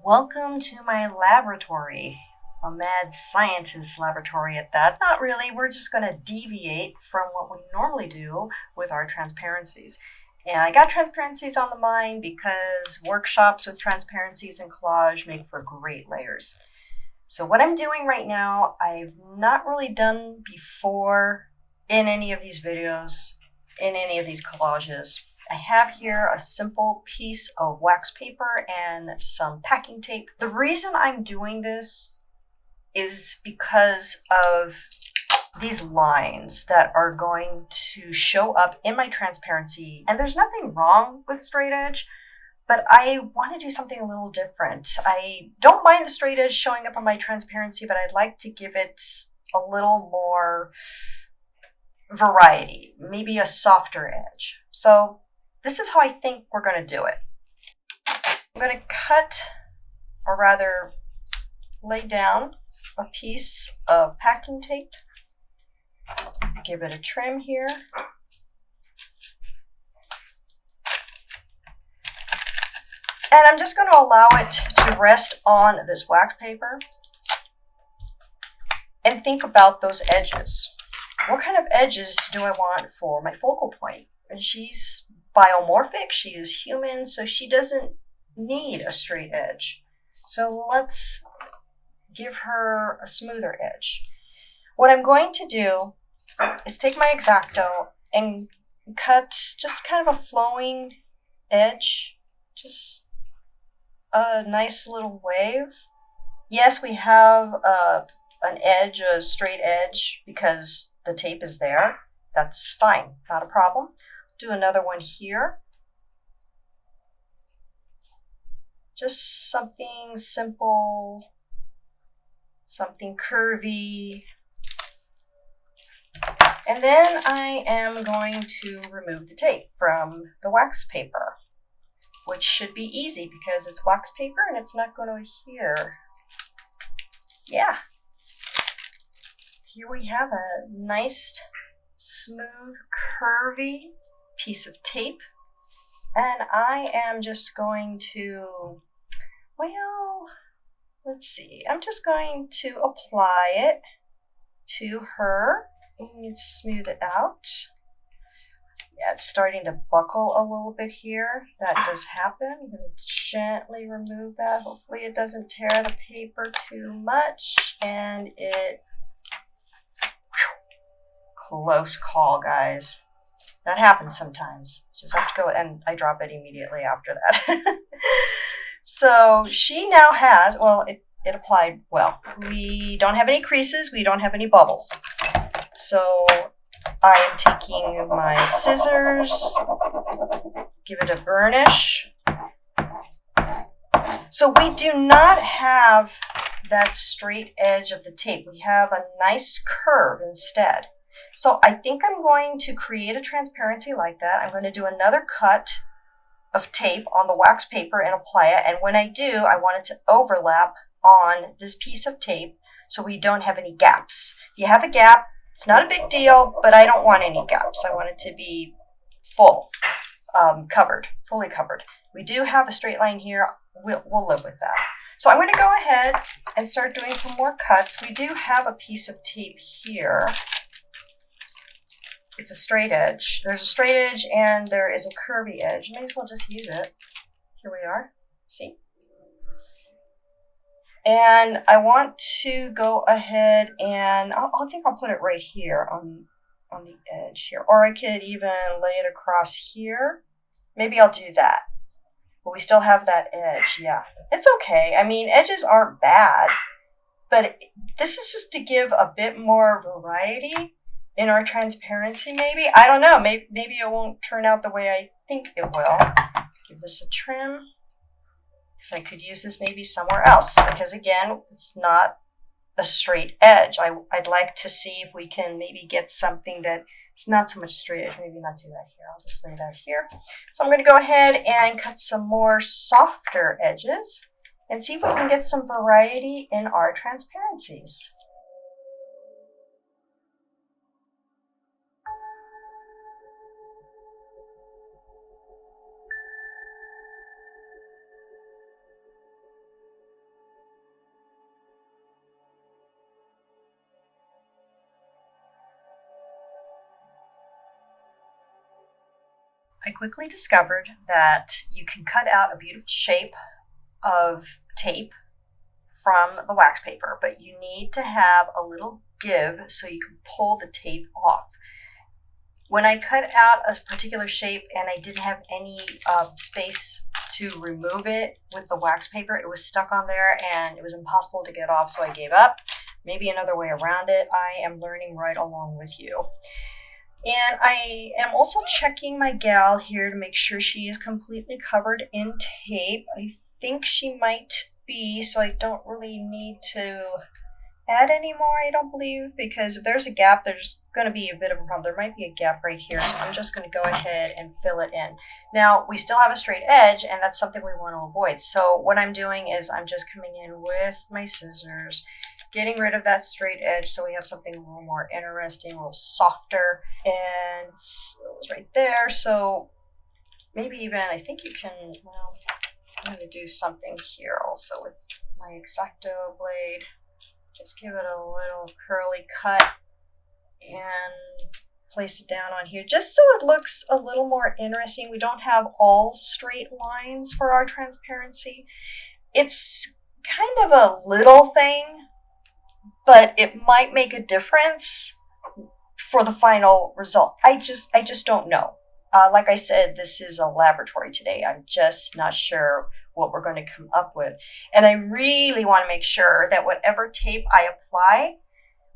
Welcome to my laboratory, a mad scientist laboratory at that. Not really, we're just going to deviate from what we normally do with our transparencies. And I got transparencies on the mind because workshops with transparencies and collage make for great layers. So what I'm doing right now, I've not really done before in any of these videos, in any of these collages. I have here a simple piece of wax paper and some packing tape. The reason I'm doing this is because of these lines that are going to show up in my transparency. And there's nothing wrong with straight edge, but I want to do something a little different. I don't mind the straight edge showing up on my transparency, but I'd like to give it a little more variety, maybe a softer edge. So this is how I think we're going to do it. I'm going to cut, or rather lay down, a piece of packing tape. Give it a trim here. And I'm just going to allow it to rest on this wax paper and think about those edges. What kind of edges do I want for my focal point? And she's biomorphic, she is human, so she doesn't need a straight edge. So let's give her a smoother edge. What I'm going to do is take my X-Acto and cut just kind of a flowing edge, just a nice little wave. Yes, we have an edge, a straight edge, because the tape is there. That's fine, not a problem. Do another one here. Just something simple, something curvy. And then I am going to remove the tape from the wax paper, which should be easy because it's wax paper and it's not going to adhere. Yeah. Here we have a nice, smooth, curvy piece of tape. And I am just going to, well, let's see. I'm just going to apply it to her and smooth it out. Yeah, it's starting to buckle a little bit here. That does happen. I'm going to gently remove that. Hopefully it doesn't tear the paper too much. And it, close call, guys. That happens sometimes. Just have to go, and I drop it immediately after that. So she now has, well, it applied well. We don't have any creases. We don't have any bubbles. So I am taking my scissors, give it a burnish. So we do not have that straight edge of the tape. We have a nice curve instead. So I think I'm going to create a transparency like that. I'm going to do another cut of tape on the wax paper and apply it. And when I do, I want it to overlap on this piece of tape so we don't have any gaps. If you have a gap, it's not a big deal, but I don't want any gaps. I want it to be full, covered, fully covered. We do have a straight line here. We'll live with that. So I'm going to go ahead and start doing some more cuts. We do have a piece of tape here. It's a straight edge. There's a straight edge and there is a curvy edge. May as well just use it. Here we are. See? And I want to go ahead and I think I'll put it right here on the edge here. Or I could even lay it across here. Maybe I'll do that. But we still have that edge. Yeah. It's okay. I mean, edges aren't bad. But this is just to give a bit more variety in our transparency, maybe. I don't know. Maybe it won't turn out the way I think it will. Give this a trim. Because I could use this maybe somewhere else. Because again, it's not a straight edge. I'd like to see if we can maybe get something that it's not so much a straight edge. Maybe not do that here. I'll just lay that here. So I'm going to go ahead and cut some more softer edges and see if we can get some variety in our transparencies. I quickly discovered that you can cut out a beautiful shape of tape from the wax paper, but you need to have a little give so you can pull the tape off. When I cut out a particular shape and I didn't have any space to remove it with the wax paper, it was stuck on there and it was impossible to get off, so I gave up. Maybe another way around it. I am learning right along with you. And I am also checking my gal here to make sure she is completely covered in tape. I think she might be, so I don't really need to add any more, I don't believe, because if there's a gap, there's going to be a bit of a problem. There might be a gap right here, so I'm just going to go ahead and fill it in. Now, we still have a straight edge, and that's something we want to avoid. So what I'm doing is I'm just coming in with my scissors, getting rid of that straight edge so we have something a little more interesting, a little softer, and so it was right there. So maybe even, I think you can, well, I'm going to do something here also with my X-Acto blade. Just give it a little curly cut and place it down on here just so it looks a little more interesting. We don't have all straight lines for our transparency. It's kind of a little thing, but it might make a difference for the final result. I just don't know. Like I said, this is a laboratory today. I'm just not sure what we're going to come up with. And I really want to make sure that whatever tape I apply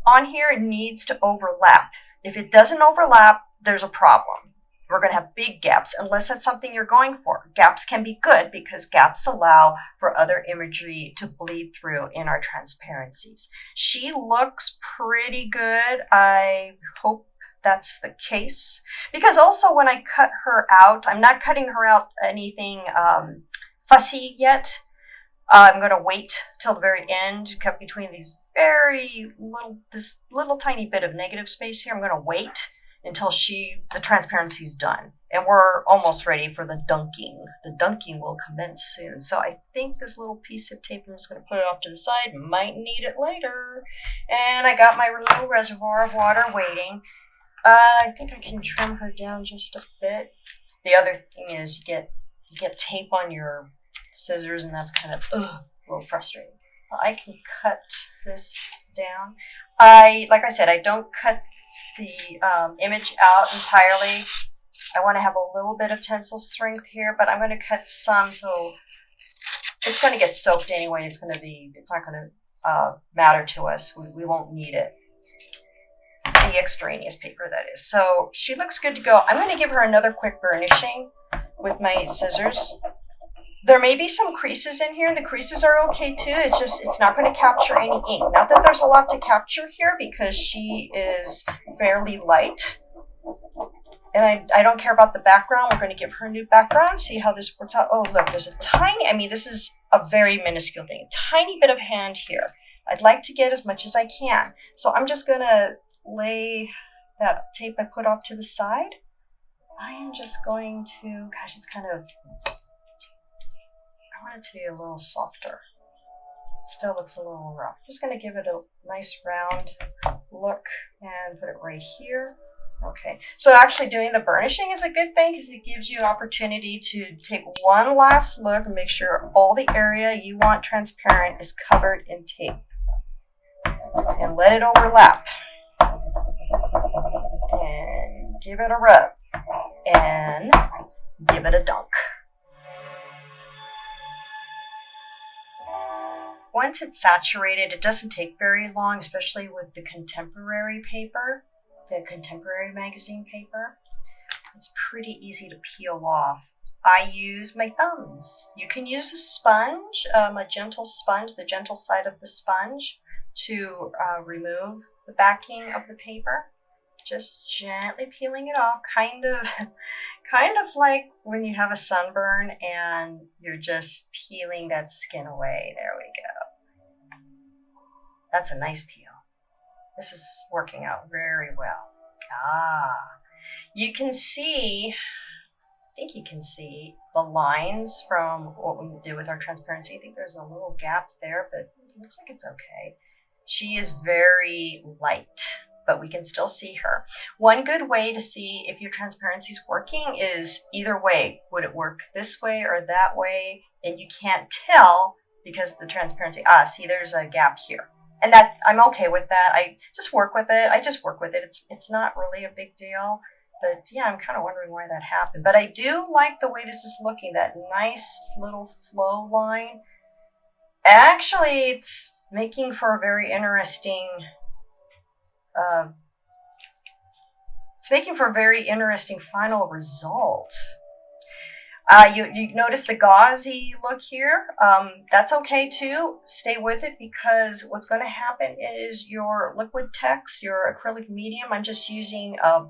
on here needs to overlap. If it doesn't overlap, there's a problem. We're going to have big gaps unless that's something you're going for. Gaps can be good because gaps allow for other imagery to bleed through in our transparencies. She looks pretty good. I hope that's the case, because also when I cut her out, I'm not cutting her out anything fussy yet. I'm going to wait till the very end to cut between these this little tiny bit of negative space here. I'm going to wait until the transparency is done, and we're almost ready for the dunking. The dunking will commence soon. So I think this little piece of tape, I'm just going to put it off to the side. Might need it later. And I got my little reservoir of water waiting. I think I can trim her down just a bit. The other thing is you get tape on your scissors, and that's kind of a little frustrating. I can cut this down. Like I said, I don't cut the image out entirely. I want to have a little bit of tensile strength here, but I'm going to cut some, so it's going to get soaked anyway. It's not going to matter to us. We won't need it. The extraneous paper, that is. So she looks good to go. I'm going to give her another quick burnishing with my scissors. There may be some creases in here. The creases are okay too. It's not going to capture any ink. Not that there's a lot to capture here because she is fairly light. And I don't care about the background. We're going to give her a new background. See how this works out. Oh, look, there's a tiny, this is a very minuscule thing. A tiny bit of hand here. I'd like to get as much as I can. So I'm just going to lay that tape I put off to the side. I am just going to, gosh, it's kind of, I want it to be a little softer. Still looks a little rough. Just going to give it a nice round look and put it right here. Okay, so actually doing the burnishing is a good thing because it gives you opportunity to take one last look and make sure all the area you want transparent is covered in tape. And let it overlap. And give it a rub. And give it a dunk. Once it's saturated, it doesn't take very long, especially with the contemporary paper, the contemporary magazine paper. It's pretty easy to peel off. I use my thumbs. You can use a sponge, a gentle sponge, the gentle side of the sponge, to remove the backing of the paper. Just gently peeling it off, kind of like when you have a sunburn and you're just peeling that skin away. There we go. That's a nice peel. This is working out very well. You can see, I think you can see the lines from what we did with our transparency. I think there's a little gap there, but it looks like it's okay. She is very light, but we can still see her. One good way to see if your transparency is working is either way. Would it work this way or that way? And you can't tell because the transparency, see, there's a gap here. And that I'm okay with that. I just work with it. It's not really a big deal. But yeah, I'm kind of wondering why that happened. But I do like the way this is looking, that nice little flow line. Actually, it's making for a very interesting final result. You notice the gauzy look here. That's okay too. Stay with it, because what's going to happen is your liquid text, your acrylic medium, I'm just using a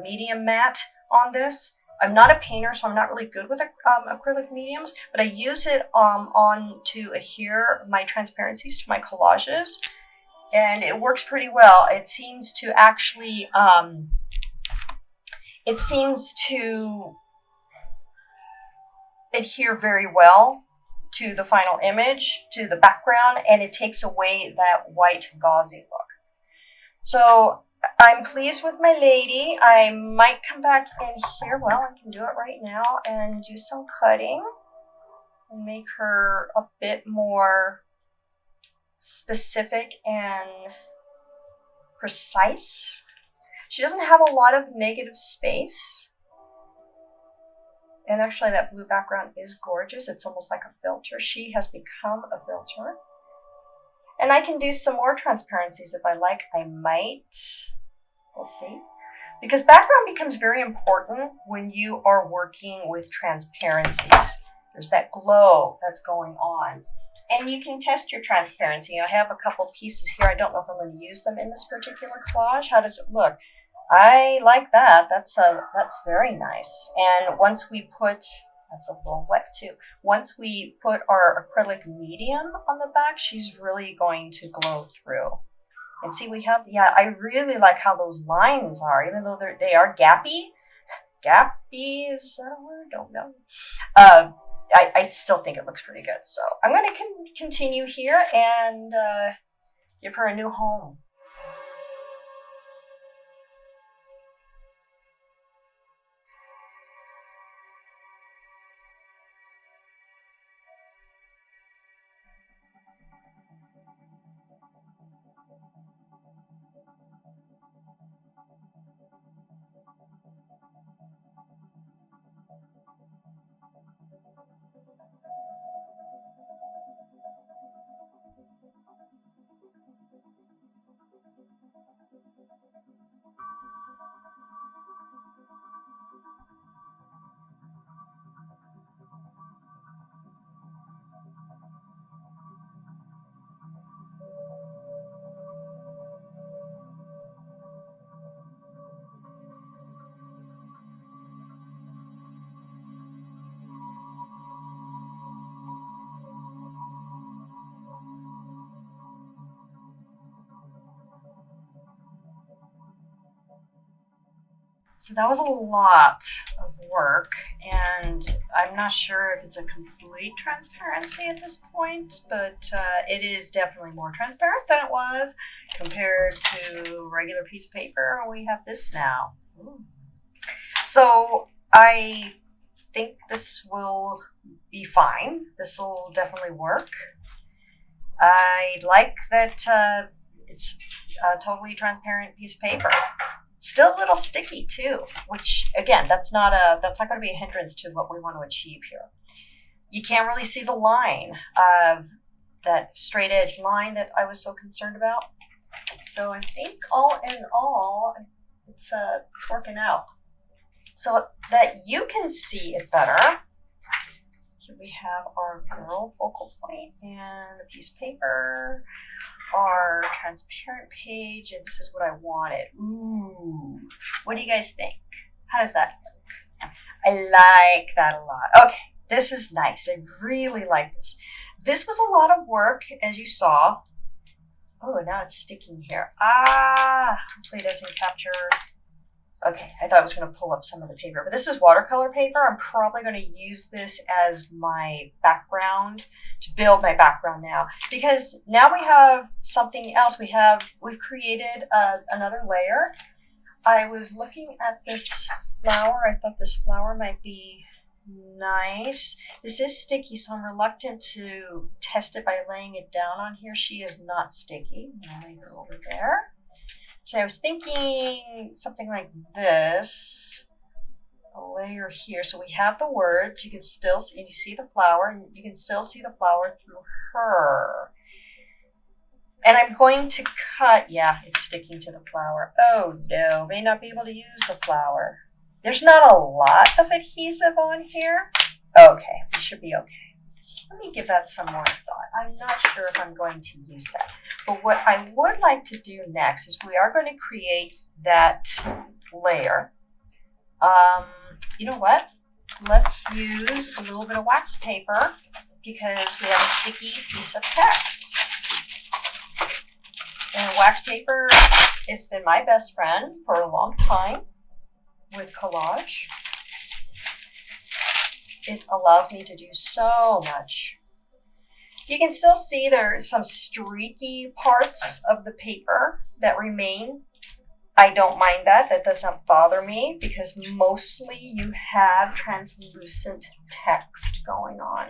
medium matte on this. I'm not a painter, so I'm not really good with acrylic mediums, but I use it on to adhere my transparencies to my collages, and it works pretty well. It seems to actually, adhere very well to the final image, to the background, and it takes away that white gauzy look. So I'm pleased with my lady. I might come back in here. Well, I can do it right now and do some cutting and make her a bit more specific and precise. She doesn't have a lot of negative space. And actually that blue background is gorgeous. It's almost like a filter. She has become a filter. And I can do some more transparencies if I like. I might. We'll see. Because background becomes very important when you are working with transparencies. There's that glow that's going on. And you can test your transparency. I have a couple pieces here. I don't know if I'm going to use them in this particular collage. How does it look? I like that. That's very nice. And once we put, that's a little wet too. Once we put our acrylic medium on the back, she's really going to glow through. And see, we have, yeah, I really like how those lines are, even though they are gappy. Gappy, is that a word? Don't know. I still think it looks pretty good. So I'm going to continue here and give her a new home. So that was a lot of work, and I'm not sure if it's a complete transparency at this point, but it is definitely more transparent than it was compared to regular piece of paper. We have this now. Ooh. So I think this will be fine. This will definitely work. I like that it's a totally transparent piece of paper. Still a little sticky too, which again, that's not going to be a hindrance to what we want to achieve here. You can't really see the line, that straight edge line that I was so concerned about. So I think all in all, it's working out. So that you can see it better, here we have our girl focal point and a piece of paper, our transparent page, and this is what I wanted. Ooh, what do you guys think? How does that look? I like that a lot. Okay, this is nice. I really like this. This was a lot of work, as you saw. Oh, now it's sticking here. Hopefully it doesn't capture Okay, I thought I was going to pull up some of the paper, but this is watercolor paper. I'm probably going to use this as my background to build my background now, because now we have something else. We've created another layer. I was looking at this flower. I thought this flower might be nice. This is sticky, so I'm reluctant to test it by laying it down on here. She is not sticky. I'm going to lay her over there. So I was thinking something like this, a layer here. So we have the words. You can still see, and you see the flower, and you can still see the flower through her. And I'm going to cut, yeah, it's sticking to the flower. Oh no, may not be able to use the flower. There's not a lot of adhesive on here. Okay, we should be okay. Let me give that some more thought. I'm not sure if I'm going to use that. But what I would like to do next is we are going to create that layer. You know what? Let's use a little bit of wax paper because we have a sticky piece of text. And wax paper has been my best friend for a long time with collage. It allows me to do so much. You can still see there's some streaky parts of the paper that remain. I don't mind that. That does not bother me because mostly you have translucent text going on.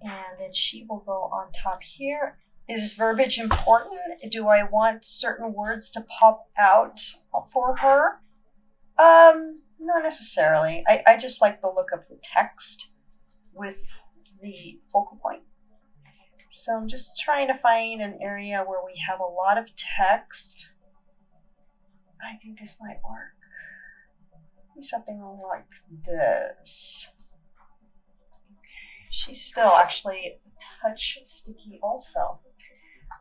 And then she will go on top here. Is verbiage important? Do I want certain words to pop out for her? Not necessarily. I just like the look of the text with the focal point. So I'm just trying to find an area where we have a lot of text. I think this might work. Maybe something like this. Okay. She's still actually a touch sticky also.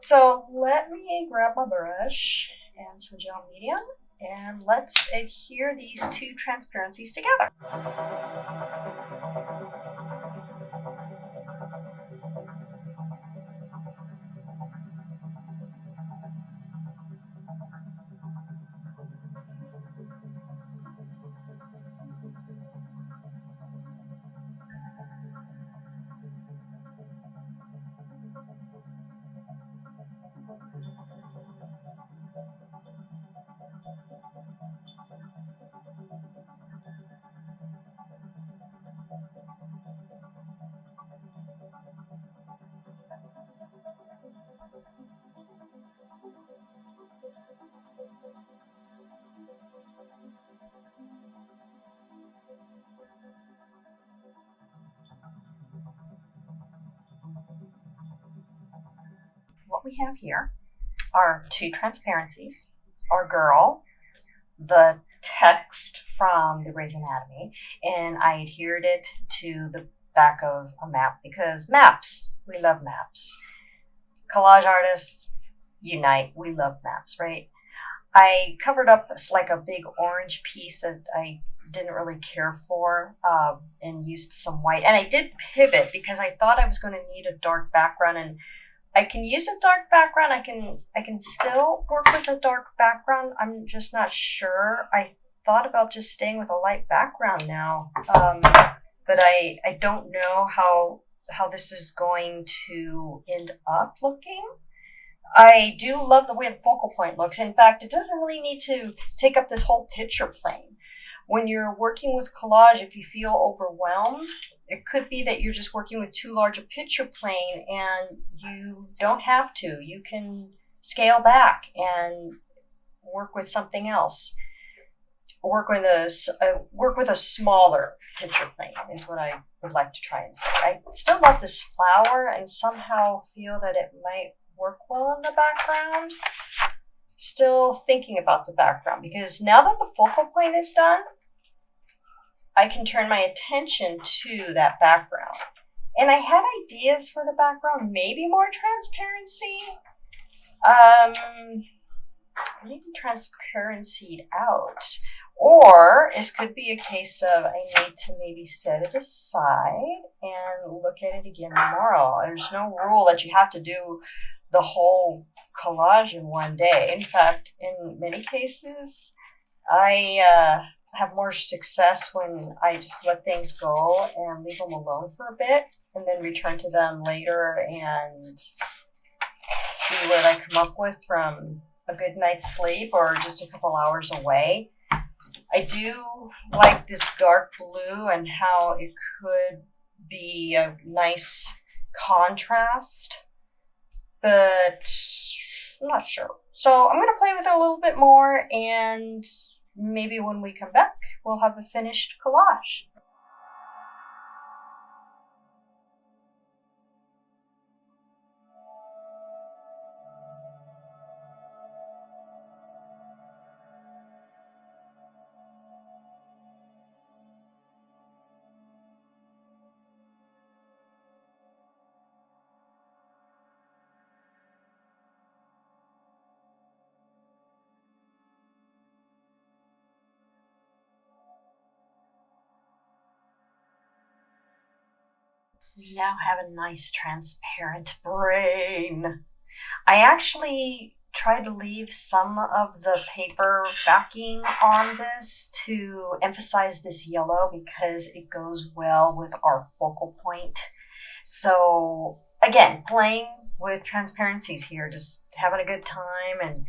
So let me grab my brush and some gel medium. And let's adhere these two transparencies together. What we have here are two transparencies, our girl, the text from the Grey's Anatomy, and I adhered it to the back of a map because maps, we love maps. Collage artists unite, we love maps, right? I covered up like a big orange piece that I didn't really care for and used some white. And I did pivot because I thought I was going to need a dark background, and I can use a dark background. I can still work with a dark background. I'm just not sure. I thought about just staying with a light background now, but I don't know how this is going to end up looking. I do love the way the focal point looks. In fact, it doesn't really need to take up this whole picture plane. When you're working with collage, if you feel overwhelmed, it could be that you're just working with too large a picture plane and you don't have to. You can scale back and work with something else. Work with a smaller picture plane is what I would like to try and say. I still love this flower and somehow feel that it might work well in the background. Still thinking about the background because now that the focal point is done, I can turn my attention to that background. And I had ideas for the background, maybe more transparency. Maybe transparencied out. Or it could be a case of I need to maybe set it aside and look at it again tomorrow. There's no rule that you have to do the whole collage in one day. In fact, in many cases, I have more success when I just let things go and leave them alone for a bit and then return to them later and see what I come up with from a good night's sleep or just a couple hours away. I do like this dark blue and how it could be a nice contrast, but I'm not sure. So I'm going to play with it a little bit more, and maybe when we come back, we'll have a finished collage. We now have a nice transparent brain. I actually tried to leave some of the paper backing on this to emphasize this yellow because it goes well with our focal point. So again, playing with transparencies here, just having a good time. And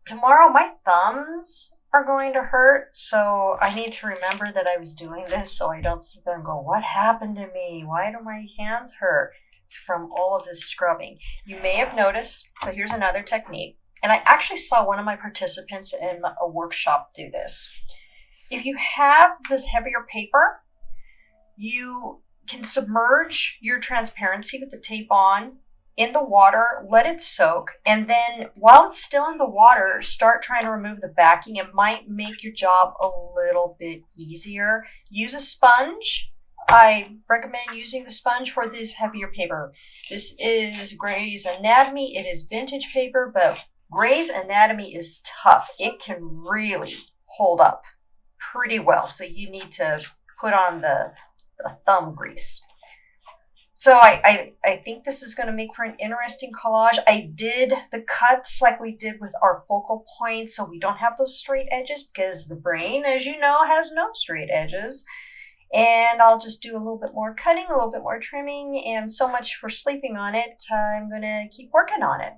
tomorrow my thumbs are going to hurt, so I need to remember that I was doing this so I don't sit there and go, what happened to me? Why do my hands hurt? It's from all of this scrubbing. You may have noticed, so here's another technique, and I actually saw one of my participants in a workshop do this. If you have this heavier paper, you can submerge your transparency with the tape on in the water, let it soak, and then while it's still in the water, start trying to remove the backing. It might make your job a little bit easier. Use a sponge. I recommend using the sponge for this heavier paper. This is Gray's Anatomy. It is vintage paper, but Gray's Anatomy is tough. It can really hold up pretty well, so you need to put on the thumb grease. So I think this is going to make for an interesting collage. I did the cuts like we did with our focal points, so we don't have those straight edges because the brain, as you know, has no straight edges. And I'll just do a little bit more cutting, a little bit more trimming, and so much for sleeping on it. I'm going to keep working on it.